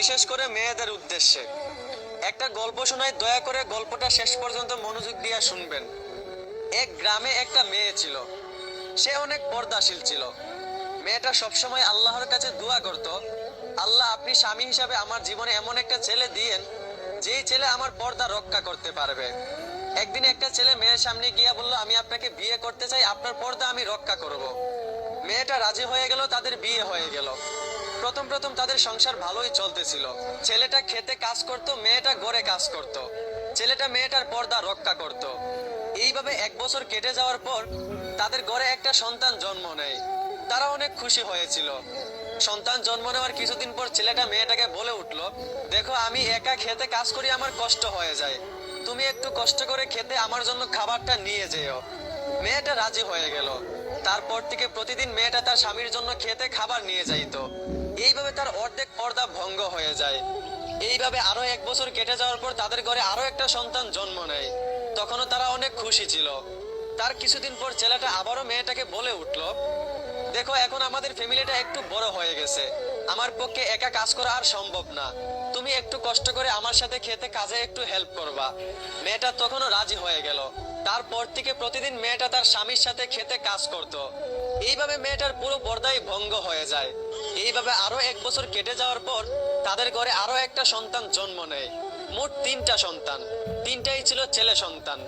বিশেষ করে মেয়েদের উদ্দেশ্যে একটা গল্প শোনাই, দয়া করে গল্পটা শেষ পর্যন্ত মনোযোগ দিয়ে শুনবেন। এক গ্রামে একটা মেয়ে ছিল। সে অনেক পর্দাশীল ছিল। মেয়েটা সবসময় আল্লাহর কাছে দোয়া করত, আল্লাহ আপনি স্বামী হিসাবে আমার জীবনে এমন একটা ছেলে দিয়েন যেই ছেলে আমার পর্দা রক্ষা করতে পারবে। একদিন একটা ছেলে মেয়ের সামনে গিয়া বলল, আমি আপনাকে বিয়ে করতে চাই, আপনার পর্দা আমি রক্ষা করব। মেয়েটা রাজি হয়ে গেল, তাদের বিয়ে হয়ে গেল। প্রথম প্রথম তাদের সংসার ভালোই চলতেছিল। ছেলেটা খেতে কাজ করত, মেয়েটা ঘরে কাজ করত। ছেলেটা মেয়েটার পর্দা রক্ষা করত। এইভাবে 1 বছর কেটে যাওয়ার পর তাদের ঘরে একটা সন্তান জন্ম নেয়। তারা অনেক খুশি হয়েছিল। সন্তান জন্ম নেওয়ার কিছুদিন পর ছেলেটা মেয়েটাকে বলে উঠল, দেখো আমি একা খেতে কাজ করি, আমার কষ্ট হয়ে যায়, তুমি একটু কষ্ট করে খেতে আমার জন্য খাবারটা নিয়ে যেও। মেয়েটা রাজি হয়ে গেল। তারপর থেকে প্রতিদিন মেয়েটা তার স্বামীর জন্য খেতে খাবার নিয়ে যাইতো। এইভাবে তার অর্ধেক পর্দা ভঙ্গ হয়ে যায়। এইভাবে আরো 1 বছর কেটে যাওয়ার পর তাদের ঘরে আরো একটা সন্তান জন্ম নেয়। তখনও তারা অনেক খুশি ছিল। তার কিছুদিন পর ছেলেটা আবারও মেয়েটাকে বলে উঠল, দেখো এখন আমাদের ফ্যামিলিটা একটু বড় হয়ে গেছে, আমার পক্ষে একা কাজ করা আর সম্ভব না, তুমি একটু কষ্ট করে আমার সাথে খেতে কাজে একটু হেল্প করবা। মেয়েটা তখনও রাজি হয়ে গেল। তারপর থেকে প্রতিদিন মেয়েটা তার স্বামীর সাথে খেতে কাজ করত। এইভাবে মেয়েটার পুরো পর্দাই ভঙ্গ হয়ে যায়। এইভাবে আরো 1 বছর কেটে যাওয়ার পর তাদের ঘরে আরো একটা সন্তান জন্ম নেয়। মোট 3টা সন্তান, 3টাই ছিল ছেলে সন্তান।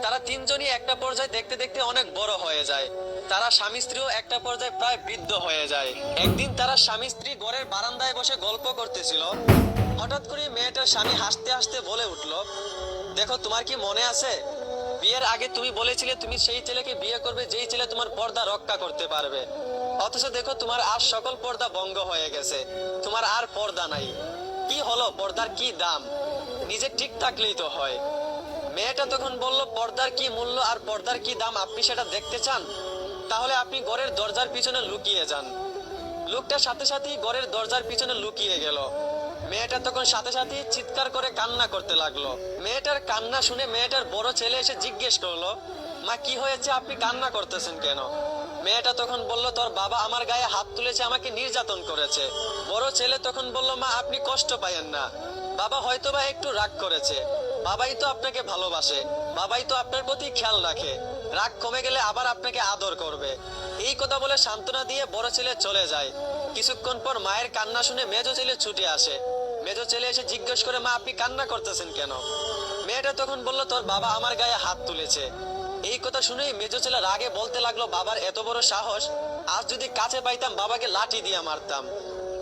তারা 3জনই একটা পর্যায়ে দেখতে দেখতে অনেক বড় হয়ে যায়। তারা স্বামী স্ত্রীও একটা পর্যায়ে প্রায় বৃদ্ধ হয়ে যায়। একদিন তারা স্বামী স্ত্রী ঘরের বারান্দায় বসে গল্প করতেছিল। হঠাৎ করে মেয়েটার স্বামী হাসতে হাসতে বলে উঠল, দেখো তোমার কি মনে আছে, বিয়ের আগে তুমি বলেছিলে তুমি সেই ছেলেকে বিয়ে করবে যেই ছেলে তোমার পর্দা রক্ষা করতে পারবে। অথচ দেখো তোমার আর সকল পর্দা ভঙ্গ হয়ে গেছে, তোমার আর পর্দা নাই। কি হলো, পর্দার কি দাম? নিজে ঠিক থাকলেই তো হয়। মেয়েটা তখন বলল, পর্দার কি মূল্য আর পর্দার কি দাম আপনি সেটা দেখতে চান? তাহলে আপনি ঘরের দরজার পিছনে লুকিয়ে যান। লোকটা সাথে সাথেই ঘরের দরজার পিছনে লুকিয়ে গেল। মেয়েটা তখন সাথে সাথেই চিৎকার করে কান্না করতে লাগলো। মেয়েটার কান্না শুনে মেয়েটার বড় ছেলে এসে জিজ্ঞেস করলো, মা কি হয়েছে, আপনি কান্না করতেছেন কেন? মেয়েটা তখন বলল, তোর বাবা আমার গায়ে হাত তুলেছে, আমাকে নির্যাতন করেছে। বড় ছেলে তখন বলল, মা আপনি কষ্ট পাইয়েন না, বাবা হয়তোবা একটু রাগ করেছে, বাবাই তো আপনাকে ভালোবাসে, বাবাই তো আপনার প্রতি খেয়াল রাখে, রাগ কমে গেলে আবার আপনাকে আদর করবে। এই কথা বলে সান্ত্বনা দিয়ে বড় ছেলে চলে যায়। কিছুক্ষণ পর মায়ের কান্না শুনে মেজো ছেলে ছুটে আসে। মেজো ছেলে এসে জিজ্ঞেস করে, মা আপনি কান্না করতেছেন কেন? মেয়েটা তখন বলল, তোর বাবা আমার গায়ে হাত তুলেছে। এই কথা শুনেই মেজো ছেলে রাগে বলতে লাগলো, বাবার এত বড় সাহস, আজ যদি কাছে পাইতাম বাবাকে লাঠি দিয়ে মারতাম।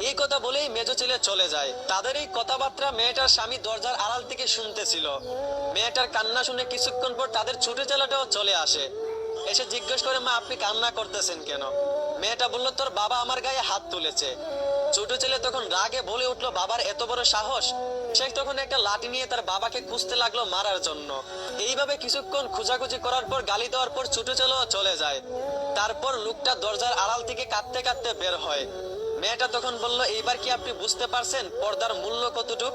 এই কথা বলেই মেজো ছেলে চলে যায়। তাদের এই কথাবার্তা মেয়েটার স্বামী দরজার আড়াল থেকে শুনতেছিল। মেয়েটার কান্না শুনে কিছুক্ষণ পর তাদের ছোট ছেলেটাও চলে আসে। এসে জিজ্ঞেস করে, মা আপনি কান্না করতেছেন কেন? মেয়েটা বলল, তোর বাবা আমার গায়ে হাত তুলেছে। ছোট ছেলে তখন রাগে বলে উঠলো, বাবার এত বড় সাহস! সে তখন একটা লাঠি নিয়ে তার বাবাকে খুঁজতে লাগলো মারার জন্য। এইভাবে কিছুক্ষণ খোঁজাখুঁজি করার পর গালি দেওয়ার পর ছোট ছেলেও চলে যায়। তারপর লোকটা দরজার আড়াল থেকে কাঁদতে কাঁদতে বের হয়। মেয়েটা তখন বলল, এইবার কি আপনি বুঝতে পারছেন পর্দার মূল্য কতটুক,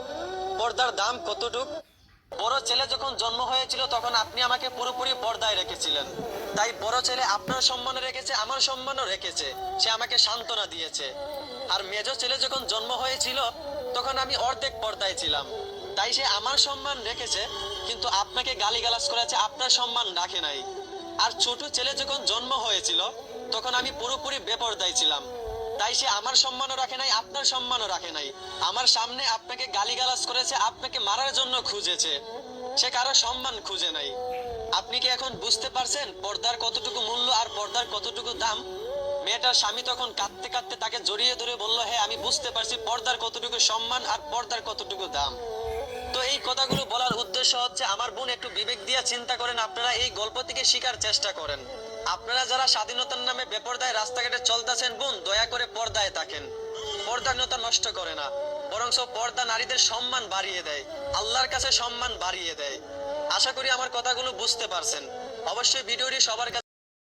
পর্দার দাম কতটুক? বড় ছেলে যখন জন্ম হয়েছিল তখন আপনি আমাকে পুরোপুরি পর্দায় রেখেছিলেন, তাই বড় ছেলে আপনার সম্মান রেখেছে, আমার সম্মানও রেখেছে, সে আমাকে সান্ত্বনা দিয়েছে। আর মেজো ছেলে যখন জন্ম হয়েছিল তখন আমি অর্ধেক পর্দায় ছিলাম, তাই সে আমার সম্মান রেখেছে, কিন্তু আপনাকে গালিগালাজ করেছে, আপনার সম্মান রাখে নাই। আর ছোট ছেলে যখন জন্ম হয়েছিল তখন আমি পুরোপুরি বেপরদায় ছিলাম, তাই সে আমার সম্মানও রাখে নাই, আপনার সম্মানও রাখে নাই। আমার সামনে আপনাকে গালিগালাজ করেছে, আপনাকে মারার জন্য খুঁজেছে, সে কারো সম্মান খুঁজে নাই। আপনি কি এখন বুঝতে পারছেন পর্দার কতটুকু মূল্য আর পর্দার কতটুকু দাম? মেয়েটার স্বামী তখন কাঁদতে কাঁদতে তাকে জড়িয়ে ধরে বলল, হ্যাঁ আমি বুঝতে পারছি পর্দার কতটুকু সম্মান আর পর্দার কতটুকু দাম। তো এই কথাগুলো বলার উদ্দেশ্য হচ্ছে, আমার বোন একটু বিবেক দিয়ে চিন্তা করেন, আপনারা এই গল্প থেকে শেখার চেষ্টা করেন। আপনারা যারা স্বাধীনতার নামে বেপরদায় রাস্তাঘাটে চলতেছেন, বোন দয়া করে পর্দায় থাকেন। পর্দাহীনতা নষ্ট করে না, বরঞ্চ পর্দা নারীদের সম্মান বাড়িয়ে দেয়, আল্লাহর কাছে সম্মান বাড়িয়ে দেয়। আশা করি আমার কথাগুলো বুঝতে পারছেন। অবশ্যই ভিডিওটি সবার কাছে